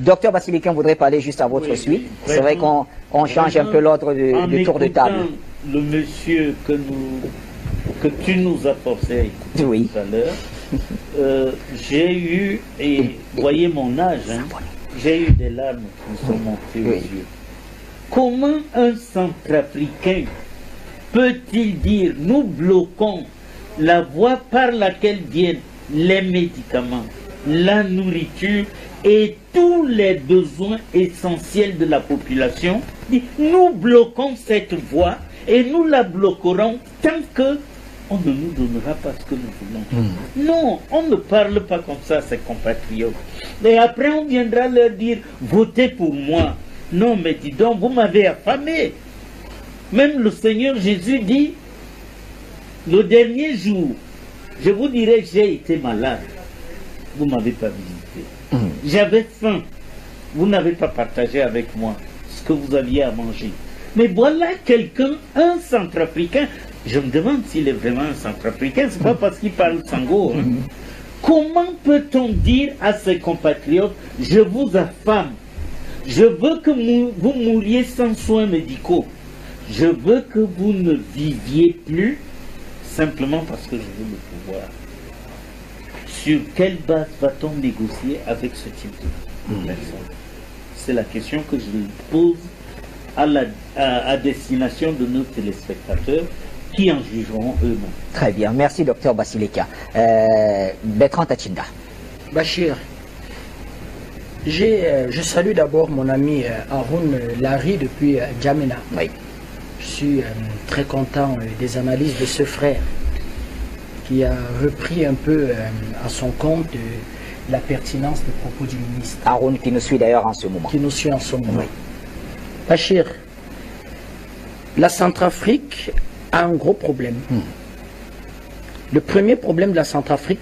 Docteur Bassilicain voudrait parler juste à votre suite. C'est vrai qu'on change un peu l'ordre du tour de table. Le monsieur que tu nous as forcé tout à l'heure, j'ai eu, et voyez mon âge, hein, j'ai eu des larmes qui me sont montées aux yeux. Comment un Centrafricain peut-il dire nous bloquons la voie par laquelle viennent les médicaments, la nourriture et tous les besoins essentiels de la population? Nous bloquons cette voie et nous la bloquerons tant que on ne nous donnera pas ce que nous voulons. Non, on ne parle pas comme ça à ses compatriotes. Et après on viendra leur dire votez pour moi. Non mais dis donc, vous m'avez affamé. Même le Seigneur Jésus dit, le dernier jour, je vous dirai, j'ai été malade. Vous ne m'avez pas visité. J'avais faim. Vous n'avez pas partagé avec moi ce que vous aviez à manger. Mais voilà quelqu'un, un Centrafricain. Je me demande s'il est vraiment un Centrafricain. Ce n'est pas parce qu'il parle sango. Hein. Comment peut-on dire à ses compatriotes, je vous affame. Je veux que vous mouriez sans soins médicaux. Je veux que vous ne viviez plus simplement parce que je veux le pouvoir. Sur quelle base va-t-on négocier avec ce type de personnes? C'est la question que je pose à destination de nos téléspectateurs qui en jugeront eux-mêmes. Très bien, merci docteur Basileka. Bertrand Tachinda. Bachir, je salue d'abord mon ami Haroun Larry depuis Djamena. Oui. Je suis très content des analyses de ce frère qui a repris un peu à son compte la pertinence des propos du ministre. Haroun qui nous suit d'ailleurs en ce moment. Qui nous suit en ce moment. Oui. Bachir, la Centrafrique a un gros problème. Le premier problème de la Centrafrique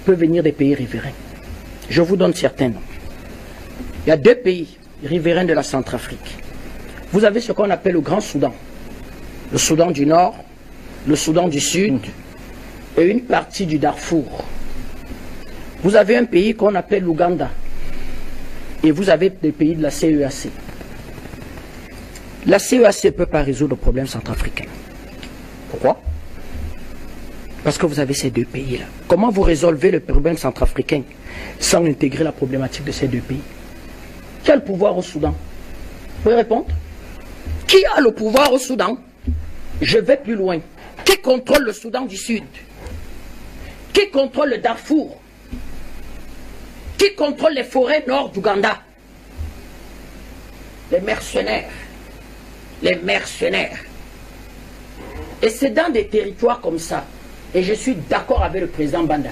peut venir des pays riverains. Je vous donne certains noms. Il y a 2 pays riverains de la Centrafrique. Vous avez ce qu'on appelle le Grand Soudan. Le Soudan du Nord, le Soudan du Sud et une partie du Darfour. Vous avez un pays qu'on appelle l'Ouganda. Et vous avez des pays de la CEAC. La CEAC ne peut pas résoudre le problème centrafricain. Pourquoi? Parce que vous avez ces 2 pays-là. Comment vous résolvez le problème centrafricain sans intégrer la problématique de ces 2 pays? Qui a le pouvoir au Soudan? Vous pouvez répondre? Qui a le pouvoir au Soudan? Je vais plus loin. Qui contrôle le Soudan du Sud? Qui contrôle le Darfour? Qui contrôle les forêts nord d'Ouganda? Les mercenaires. Les mercenaires. Et c'est dans des territoires comme ça, et je suis d'accord avec le président Banda,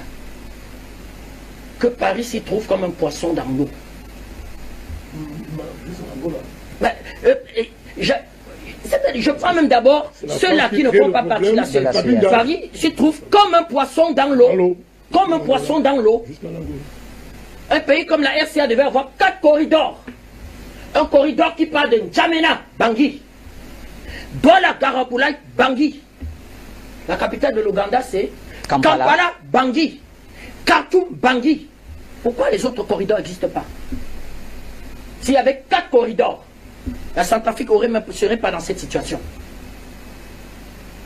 que Paris s'y trouve comme un poisson dans l'eau. Je prends même d'abord ceux-là qui ne font pas partie de la CEAC. Paris s'y trouve comme un poisson dans l'eau. Comme un poisson dans l'eau. Un pays comme la RCA devait avoir 4 corridors. Un corridor qui part de N'Djamena, Bangui. Douala, Garabulai, Bangui. La capitale de l'Ouganda, c'est Kampala, Bangui. Khartoum, Bangui. Pourquoi les autres corridors n'existent pas? S'il y avait 4 corridors, la Centrafrique ne serait pas dans cette situation.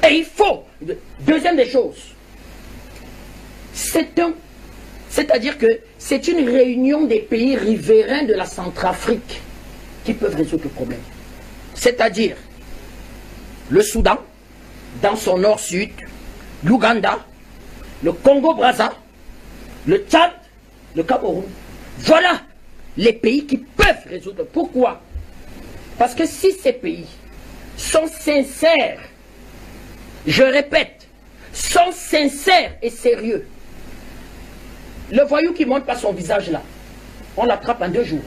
Et il faut, deuxième des choses, c'est-à-dire que c'est une réunion des pays riverains de la Centrafrique qui peuvent résoudre le problème. C'est-à-dire le Soudan, dans son nord-sud, l'Ouganda, le Congo-Brazza, le Tchad, le Cameroun. Voilà les pays qui peuvent résoudre. Pourquoi? Parce que si ces pays sont sincères, je répète, sont sincères et sérieux, le voyou qui ne montre pas son visage là, on l'attrape en 2 jours.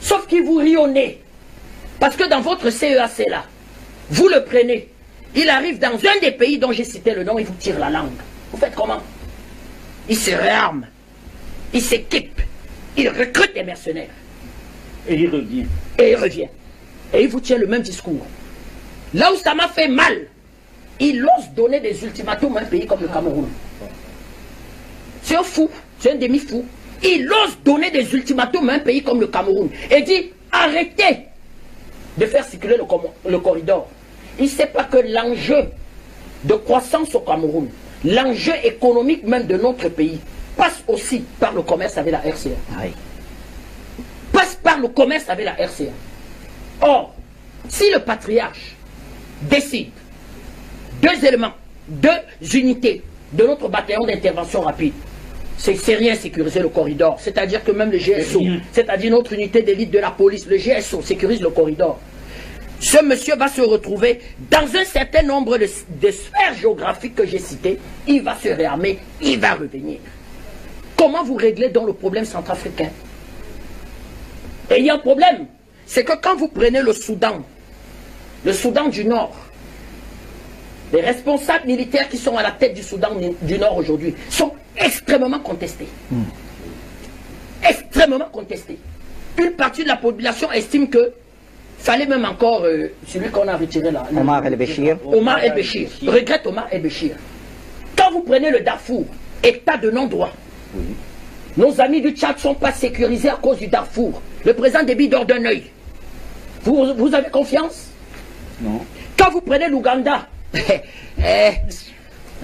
Sauf qu'il vous rit au nez. Parce que dans votre CEAC là, vous le prenez, il arrive dans un des pays dont j'ai cité le nom, il vous tire la langue. Vous faites comment? Il se réarme, il s'équipe, il recrute des mercenaires. Et il revient. Et il revient. Et il vous tient le même discours. Là où ça m'a fait mal, il ose donner des ultimatums à un pays comme le Cameroun. C'est un fou, c'est un demi-fou, il ose donner des ultimatums à un pays comme le Cameroun et dit arrêtez de faire circuler le corridor. Il ne sait pas que l'enjeu de croissance au Cameroun, l'enjeu économique même de notre pays, passe aussi par le commerce avec la RCA. Oui. Passe par le commerce avec la RCA. Or, si le patriarche décide 2 éléments, 2 unités de notre bataillon d'intervention rapide, c'est rien sécuriser le corridor. C'est-à-dire que même le GSO, c'est-à-dire notre unité d'élite de la police, le GSO sécurise le corridor. Ce monsieur va se retrouver dans un certain nombre de sphères géographiques que j'ai citées. Il va se réarmer, il va revenir. Comment vous réglez donc le problème centrafricain? Et il y a un problème, c'est que quand vous prenez le Soudan du Nord, les responsables militaires qui sont à la tête du Soudan du Nord aujourd'hui sont extrêmement contestés. Extrêmement contestés. Une partie de la population estime que fallait même encore celui qu'on a retiré là. Omar el-Béchir. Omar el-Béchir. Regrette Omar el-Béchir. Quand vous prenez le Darfour, état de non-droit, nos amis du Tchad ne sont pas sécurisés à cause du Darfour. Le président Déby dort d'un œil. Vous avez confiance? Non. Quand vous prenez l'Ouganda,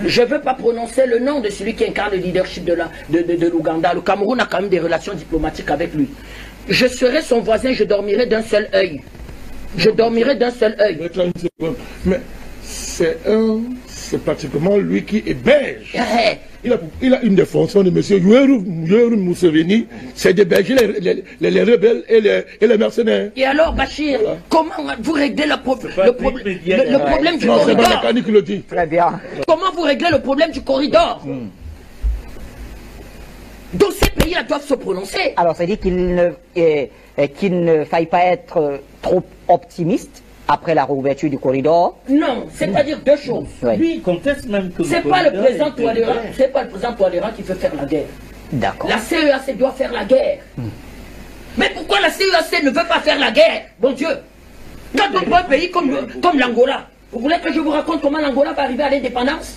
je ne veux pas prononcer le nom de celui qui incarne le leadership de l'Ouganda. Le Cameroun a quand même des relations diplomatiques avec lui. Je serai son voisin, je dormirai d'un seul œil. Je dormirai d'un seul œil. Mais c'est pratiquement lui qui héberge. Il a une des fonctions de M. Yoweri Museveni, c'est d'héberger les rebelles et les mercenaires. Et alors, Bachir, voilà. Comment vous réglez le problème du corridor? Non, c'est pas mécanique qui le dit. Très bien. Comment vous réglez le problème du corridor? Donc ces pays-là doivent se prononcer. Alors, ça dit qu'il ne faille pas être trop optimiste après la réouverture du corridor. Non, c'est-à-dire 2 choses. Oui. Lui, il conteste même que c'est pas le président Touadéra, c'est pas le président Touadéra qui veut faire la guerre. D'accord. La CEAC doit faire la guerre. Mais pourquoi la CEAC ne veut pas faire la guerre? Bon Dieu. Quand on prend un pays comme l'Angola, vous voulez que je vous raconte comment l'Angola va arriver à l'indépendance?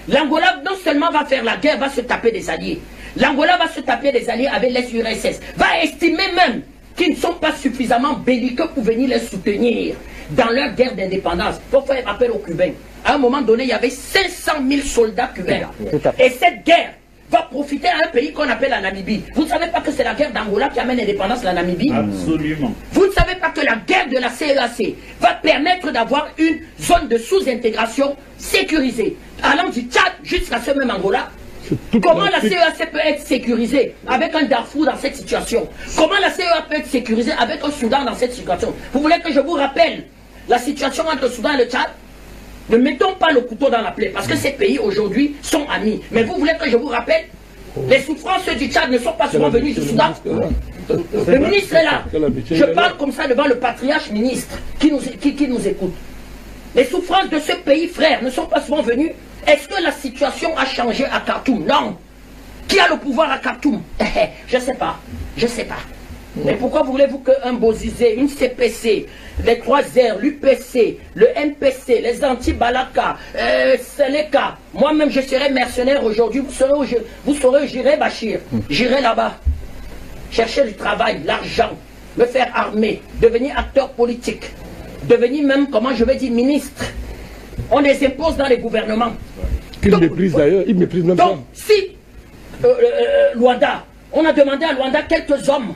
L'Angola non seulement va faire la guerre, va se taper des alliés. L'Angola va se taper des alliés avec l'URSS. Va estimer même qu'ils ne sont pas suffisamment belliqueux pour venir les soutenir dans leur guerre d'indépendance. Il faut faire appel aux Cubains. À un moment donné, il y avait 500 000 soldats cubains. Et cette guerre va profiter à un pays qu'on appelle la Namibie. Vous ne savez pas que c'est la guerre d'Angola qui amène l'indépendance de la Namibie? Absolument. Vous ne savez pas que la guerre de la CEAC va permettre d'avoir une zone de sous-intégration sécurisée, allant du Tchad jusqu'à ce même Angola? Comment la CEAC peut être sécurisée avec un Darfour dans cette situation? Comment la CEAC peut être sécurisée avec un Soudan dans cette situation? Vous voulez que je vous rappelle la situation entre le Soudan et le Tchad? Ne mettons pas le couteau dans la plaie, parce que ces pays aujourd'hui sont amis. Mais vous voulez que je vous rappelle? Les souffrances du Tchad ne sont pas souvent venues du Soudan. Le ministre est là. Je parle comme ça devant le patriarche ministre qui nous écoute. Les souffrances de ce pays frère ne sont pas souvent venues. Est-ce que la situation a changé à Khartoum? Non. Qui a le pouvoir à Khartoum? Je ne sais pas. Je ne sais pas. Mais pourquoi voulez-vous qu'un Bozizé, une CPC, les 3R, l'UPC, le MPC, les anti-Balaka, Sénéka, moi-même je serai mercenaire aujourd'hui, vous saurez où j'irai, Bachir. J'irai là-bas, chercher du travail, l'argent, me faire armer, devenir acteur politique, devenir même, comment je vais dire, ministre. On les impose dans les gouvernements. Qu'ils méprisent d'ailleurs, ils méprisent même ça. Donc, si Luanda, on a demandé à Luanda quelques hommes,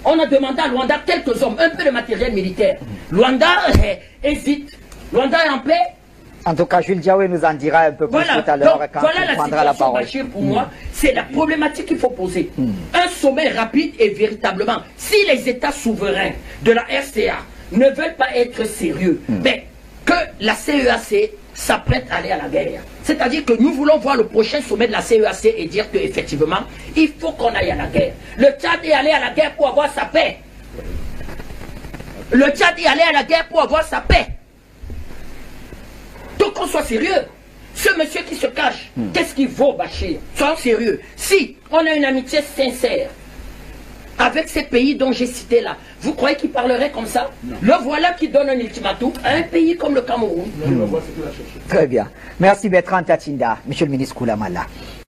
on a demandé à Luanda quelques hommes, un peu de matériel militaire. Luanda hésite. Luanda est en paix. En tout cas, Jules Diawé nous en dira un peu plus tout à l'heure quand il prendra la parole. Bachir, pour moi, c'est la problématique qu'il faut poser. Un sommet rapide et véritablement, si les États souverains de la RCA ne veulent pas être sérieux, mais que la CEAC s'apprête à aller à la guerre. C'est-à-dire que nous voulons voir le prochain sommet de la CEAC et dire qu'effectivement, il faut qu'on aille à la guerre. Le Tchad est allé à la guerre pour avoir sa paix. Le Tchad est allé à la guerre pour avoir sa paix. Donc qu'on soit sérieux. Ce monsieur qui se cache, qu'est-ce qu'il vaut, Bachir? Soyons sérieux. Si on a une amitié sincère avec ces pays dont j'ai cité là, vous croyez qu'il parlerait comme ça? Non. Le voilà qui donne un ultimatum à un pays comme le Cameroun. Très bien. Merci Bertrand Tatinda. Monsieur le ministre Koulamala.